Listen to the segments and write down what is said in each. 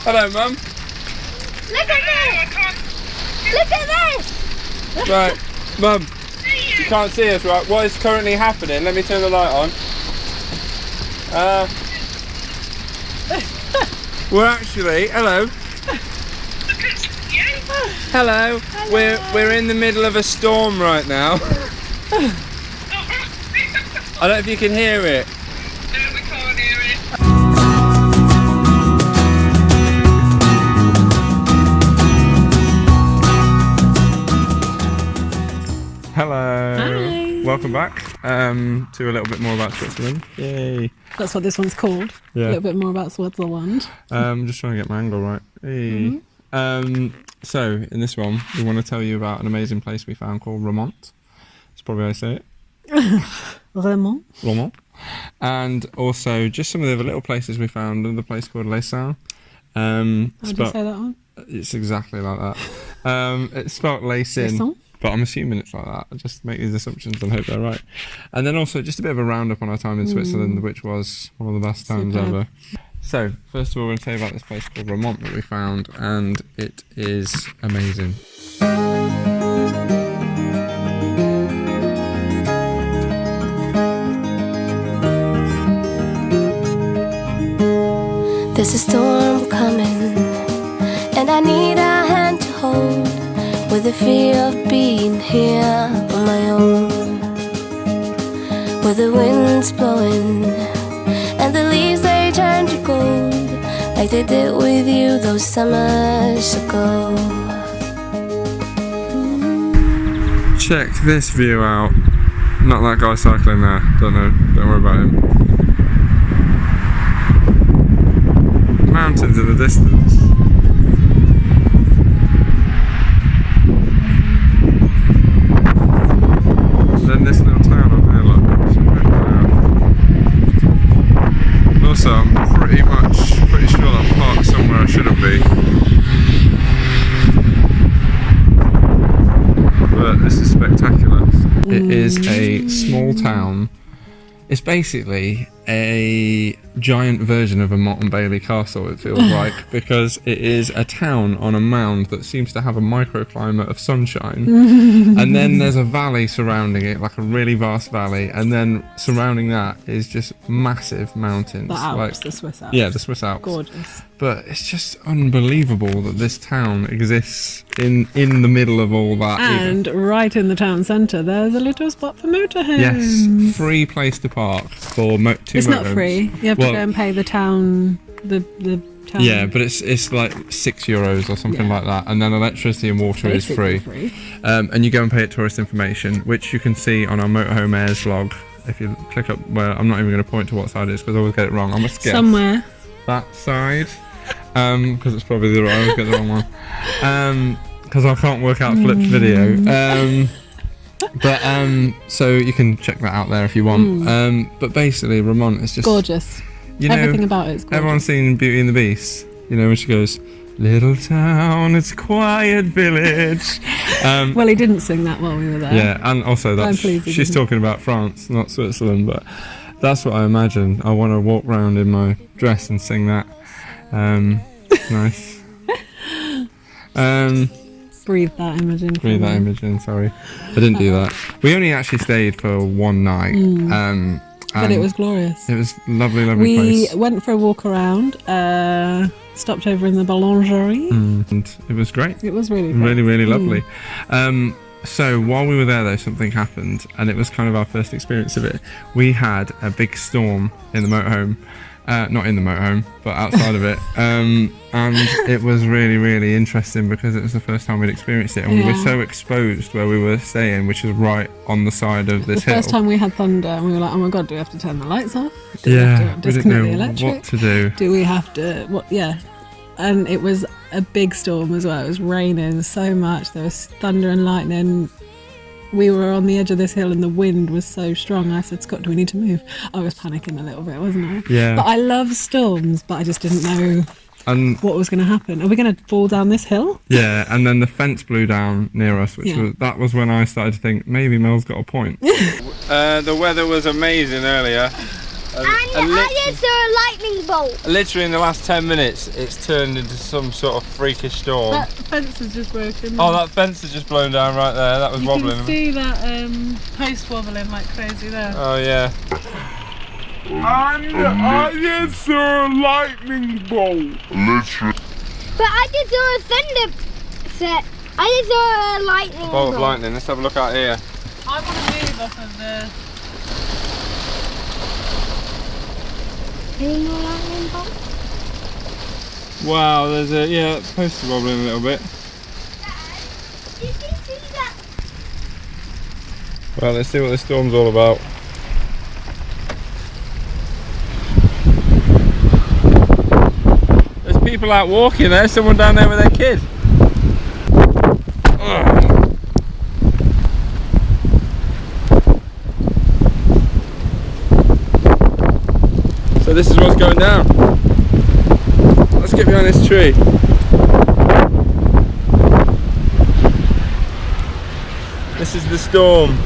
Hello, Mum. Look at this! Look at this! Right, Mum. You can't see us, right? What is currently happening? Let me turn the light on. We're actually, hello. Hello. We're in the middle of a storm right now. I don't know if you can hear it. No, we can't hear it. Hello. Hi. Welcome back to a little bit more about Switzerland. Yay. That's what this one's called. Yeah. A little bit more about Switzerland. Just trying to get my angle right. Hey. So in this one, we want to tell you about an amazing place we found called Romont. That's probably how I say it. Remon. Romont. And also just some of the other little places we found. Another place called Leysin. How do you say that one? It's exactly like that. It's spelled Leysin. Leysin? But I'm assuming it's like that. I just make these assumptions and hope they're right. And then also just a bit of a roundup on our time in Switzerland, which was one of the best times ever. So, first of all, we're going to tell you about this place called Romont that we found, and it is amazing. There's a storm coming, and I need a hand to hold, with the fear of being here on my own, where the wind's blowing and the leaves they turn to gold, like they did with you those summers ago. Check this view out. Not that guy cycling there. Don't know. Don't worry about him. Mountains in the distance. Then this little town up there, look. Also, I'm pretty sure I'm parked somewhere I shouldn't be. But this is spectacular. It is a small town. It's basically a giant version of a Motte and Bailey castle, it feels like, because it is a town on a mound that seems to have a microclimate of sunshine. And then there's a valley surrounding it, like a really vast valley, and then surrounding that is just massive mountains. The Alps, like, the Swiss Alps. Yeah, the Swiss Alps. Gorgeous. But it's just unbelievable that this town exists in the middle of all that. And right in the town centre, there's a little spot for motorhomes. Yes, free place to park for two motorhomes. It's not free. You have to go and pay the town, the town. Yeah, but it's like €6 or something like that, and then electricity and water is free. And you go and pay at tourist information, which you can see on our Motorhome Airs vlog. If you click up where, I'm not even going to point to what side it is because I always get it wrong. I must guess somewhere that side, because it's probably the right. I always get the wrong one. Because I can't work out flipped video. So you can check that out there if you want. But basically, Remon is just gorgeous. You know, everything about it is gorgeous. Everyone's seen Beauty and the Beast. You know, when she goes, "Little town, it's a quiet village." Well, he didn't sing that while we were there. Yeah, and also that she's talking about France, not Switzerland. But that's what I imagine. I want to walk around in my dress and sing that. Nice. Breathe that image in. Breathe that image in, sorry. I didn't do that. We only actually stayed for one night. But it was glorious. It was lovely place. We went for a walk around, stopped over in the boulangerie. And it was great. It was really great. Really lovely. So while we were there though, something happened, and it was kind of our first experience of it. We had a big storm in the motorhome. Not in the motorhome, but outside of it. And it was really interesting because it was the first time we'd experienced it, and we were so exposed where we were staying, which is right on the side of this hill. The first time we had thunder, and we were like, oh my god, do we have to turn the lights off? Do we have to disconnect the electric? What to do. Do we have to, and it was a big storm as well. It was raining so much, there was thunder and lightning. We were on the edge of this hill and the wind was so strong. I said, Scott, do we need to move? I was panicking a little bit, wasn't I? Yeah. But I love storms, but I just didn't know what was going to happen. Are we going to fall down this hill? Yeah, and then the fence blew down near us, that was when I started to think, maybe Mel's got a point. The weather was amazing earlier. And I just saw a lightning bolt. Literally in the last 10 minutes, it's turned into some sort of freakish storm. That fence has just broken. Oh, that fence has just blown down right there. That was wobbling. You can see that post wobbling like crazy there. Oh yeah. And I just saw a lightning bolt. Literally. But I just saw a thunder set. I just saw a lightning Bolt bolt. of lightning. Let's have a look out here. I want to move off of the... Any more lightning bolts? Wow, there's a post is wobbling a little bit. Did you see that? Well, let's see what this storm's all about. There's people out walking there. Someone down there with their kid. Ugh. So this is what's going down. Let's get behind this tree. This is the storm.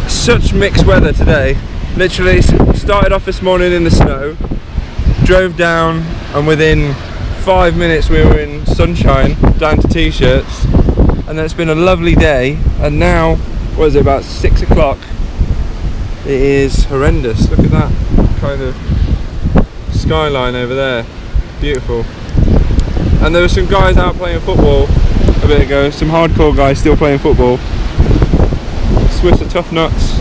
Such mixed weather today. Literally started off this morning in the snow, drove down, and within 5 minutes we were in sunshine, down to t-shirts, and then it's been a lovely day, and now, what is it, about 6 o'clock? It is horrendous. Look at that kind of skyline over there, beautiful. And there were some guys out playing football a bit ago, some hardcore guys still playing football. Swiss are tough nuts.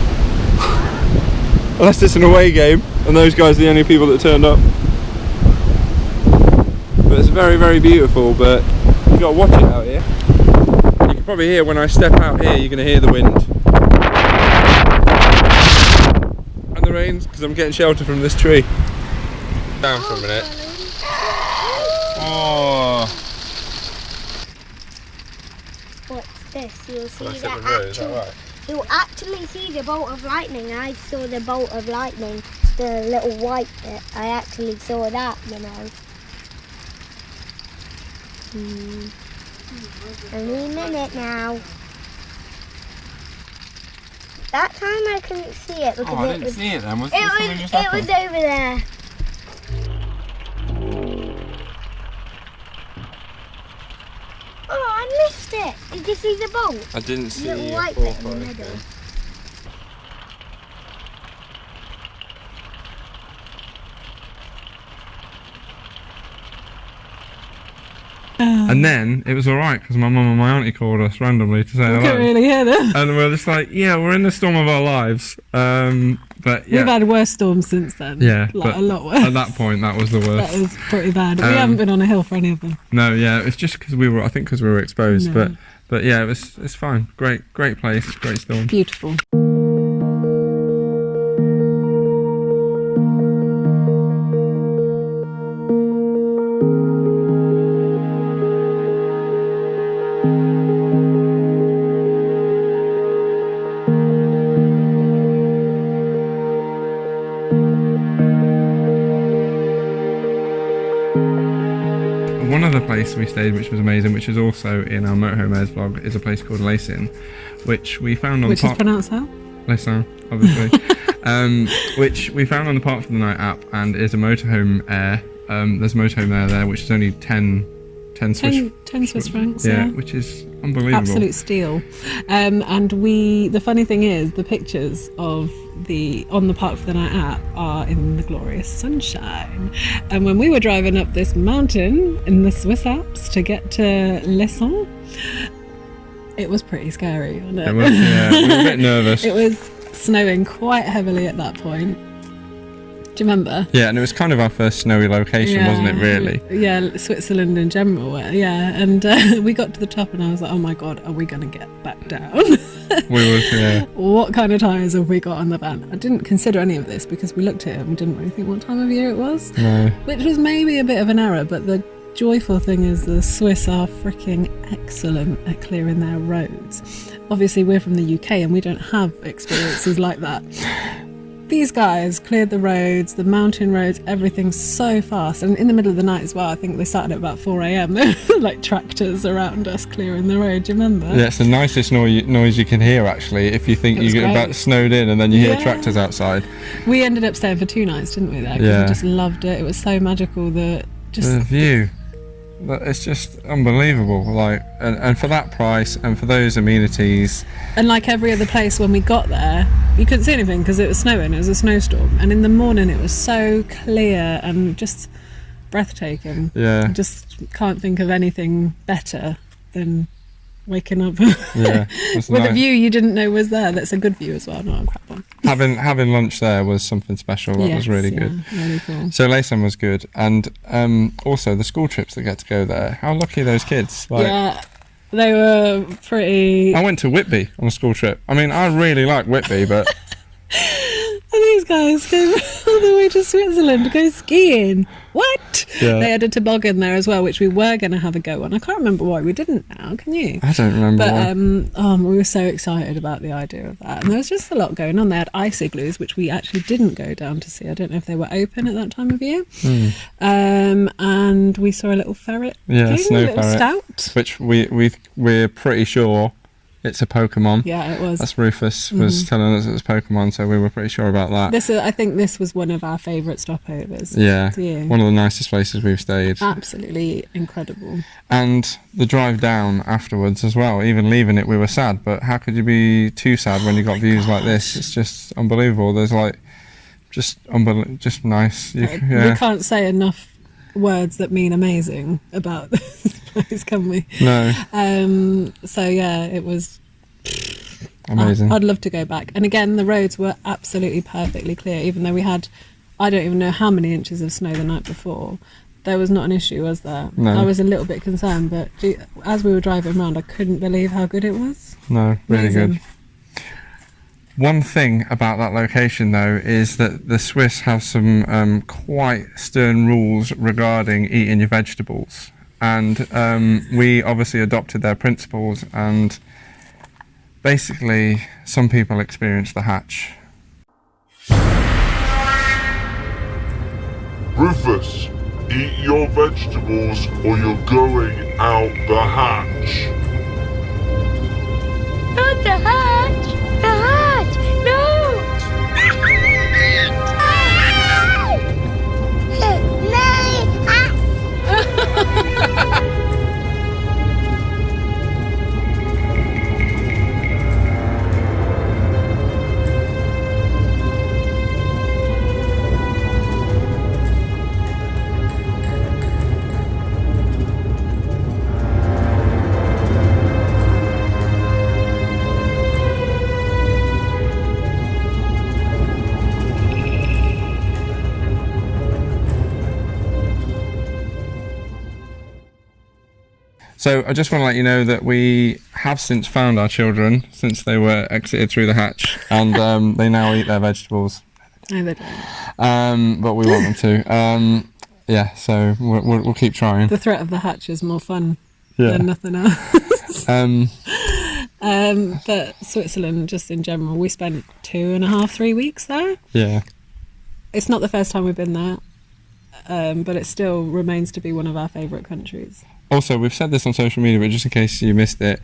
Unless it's an away game and those guys are the only people that turned up. But it's very, very beautiful, but you gotta watch it out here. You can probably hear when I step out here, you're gonna hear the wind. And the rain, because I'm getting shelter from this tree. Down for a minute. Oh. What's this? You'll see Can I sit that with Rose? Is that actual. right? You'll actually see the bolt of lightning. I saw the bolt of lightning, the little white bit. I actually saw that, you know. Any minute now. That time I couldn't see it because Oh, I it didn't was. see it then. Was It something was. just It happened? was over there. Oh, I missed it. Did you see the bolt? I didn't see Little a white four bit in the or middle. anything. And then it was alright because my mum and my auntie called us randomly to say I hello. couldn't really hear them. And we're just like, yeah, we're in the storm of our lives. But yeah, We've had worse storms since then. yeah, Like but a lot worse. at that point, that was the worst. That was pretty bad. We haven't been on a hill for any of them. No, yeah, it's just because we were, I think, because we were exposed. No. But yeah, it's fine. Great place, great storm. Beautiful. One other place we stayed, which was amazing, which is also in our Motorhome Airs vlog, is a place called Leysin, which we found on Which is pronounced how? Leysin, obviously. Which we found on the Park for the Night app, and is a motorhome air. There's a motorhome air there, which is only 10 Swiss francs. Yeah, Yeah. which is unbelievable. Absolute steal. And the funny thing is, the pictures of on the Park for the Night app are in the glorious sunshine. And when we were driving up this mountain in the Swiss Alps to get to Leysin, it was pretty scary, wasn't it? It was, yeah, we were a bit nervous. It was snowing quite heavily at that point. Do you remember? Yeah, and it was kind of our first snowy location, wasn't it, really? Yeah, Switzerland in general. Yeah, and we got to the top and I was like, oh my God, are we going to get back down? Yeah. What kind of tyres have we got on the van? I didn't consider any of this because we looked at it and we didn't really think what time of year it was. No. Which was maybe a bit of an error, but the joyful thing is the Swiss are freaking excellent at clearing their roads. Obviously, we're from the UK and we don't have experiences like that. these guys cleared the roads, the mountain roads, everything so fast. And in the middle of the night as well, I think they started at about 4 a.m. There were like tractors around us clearing the road, do you remember? Yeah, it's the nicest noise you can hear, actually, if you think you get about snowed in and then you hear tractors outside. We ended up staying for 2 nights, didn't we, there? Because we just loved it. It was so magical that just... The view. It's just unbelievable, like, and for that price and for those amenities. And like every other place, when we got there, you couldn't see anything because it was snowing. It was a snowstorm, and in the morning it was so clear and just breathtaking. Yeah, I just can't think of anything better than waking up with a view you didn't know was there. That's a good view as well, not a crap one. Having lunch there was something special. That was really good. Really cool. So Leysin was good, and also the school trips that get to go there. How lucky those kids! Like, yeah, they were pretty. I went to Whitby on a school trip. I mean, I really like Whitby, but and these guys go all the way to Switzerland to go skiing. What? Yeah. They had a toboggan there as well, which we were going to have a go on. I can't remember why we didn't now, can you? I don't remember. But we were so excited about the idea of that. And there was just a lot going on. They had ice igloos, which we actually didn't go down to see. I don't know if they were open at that time of year. And we saw a little ferret. Yeah, snow a little ferret. Stout. Which we're pretty sure it's a Pokemon. Yeah, it was. That's Rufus was telling us it was Pokemon, so we were pretty sure about that. I think this was one of our favourite stopovers. Yeah, one of the nicest places we've stayed. Absolutely incredible. And the drive down afterwards as well. Even leaving it, we were sad. But how could you be too sad when you got views like this? It's just unbelievable. There's like just nice. We can't say enough words that mean amazing about this place, can we? No. So yeah, it was amazing. I'd love to go back. And again, the roads were absolutely perfectly clear, even though we had, I don't even know how many inches of snow the night before. There was not an issue, was there? No. I was a little bit concerned, but as we were driving around, I couldn't believe how good it was. No, really Amazing. good. One thing about that location, though, is that the Swiss have some quite stern rules regarding eating your vegetables. And we obviously adopted their principles, and basically some people experience the hatch. Rufus, eat your vegetables or you're going out the hatch. Not the hatch! The hatch! No! So I just want to let you know that we have since found our children since they were exited through the hatch, and they now eat their vegetables. No, they don't. But we want them to. Yeah, so we'll keep trying. The threat of the hatch is more fun than nothing else. But Switzerland, just in general, we spent 2.5, 3 weeks there. Yeah. It's not the first time we've been there, but it still remains to be one of our favourite countries. Also, we've said this on social media, but just in case you missed it,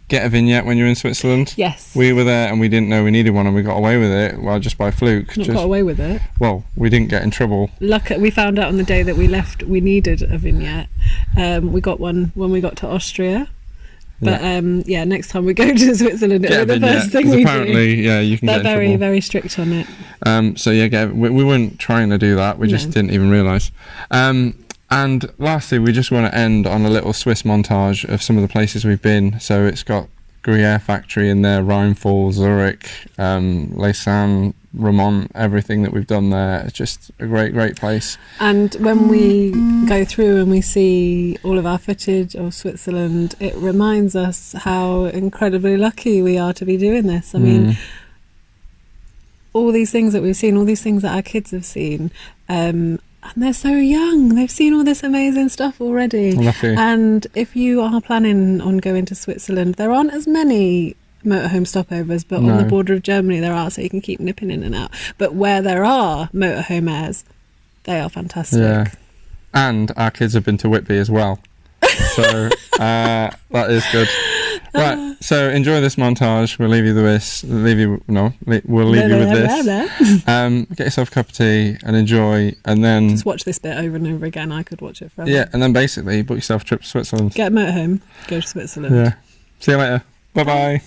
get a vignette when you're in Switzerland. Yes. We were there and we didn't know we needed one, and we got away with it, well, just by fluke. Got away with it. Well, we didn't get in trouble. We found out on the day that we left we needed a vignette. We got one when we got to Austria. But next time we go to Switzerland, it'll be the first thing we apparently, do. you can They're get in very, trouble. very strict on it. So we weren't trying to do that. We just didn't even realise. And lastly, we just want to end on a little Swiss montage of some of the places we've been. So it's got Gruyere Factory in there, Rheinfall, Zurich, Leysin, Romont, everything that we've done there. It's just a great, great place. And when we go through and we see all of our footage of Switzerland, it reminds us how incredibly lucky we are to be doing this. I mean, all these things that we've seen, all these things that our kids have seen, and they're so young. They've seen all this amazing stuff already. Lucky. And if you are planning on going to Switzerland, there aren't as many motorhome stopovers, but on No. the border of Germany there are, so you can keep nipping in and out. But where there are motorhome airs, they are fantastic. Yeah. And our kids have been to Whitby as well. So that is good. Right, so enjoy this montage. We'll leave you with this. We'll leave you with this. Get yourself a cup of tea and enjoy, and then Just watch this bit over and over again. I could watch it forever. yeah, and then basically book yourself a trip to Switzerland. Get a motorhome, go to Switzerland. Yeah. See you later. Bye bye.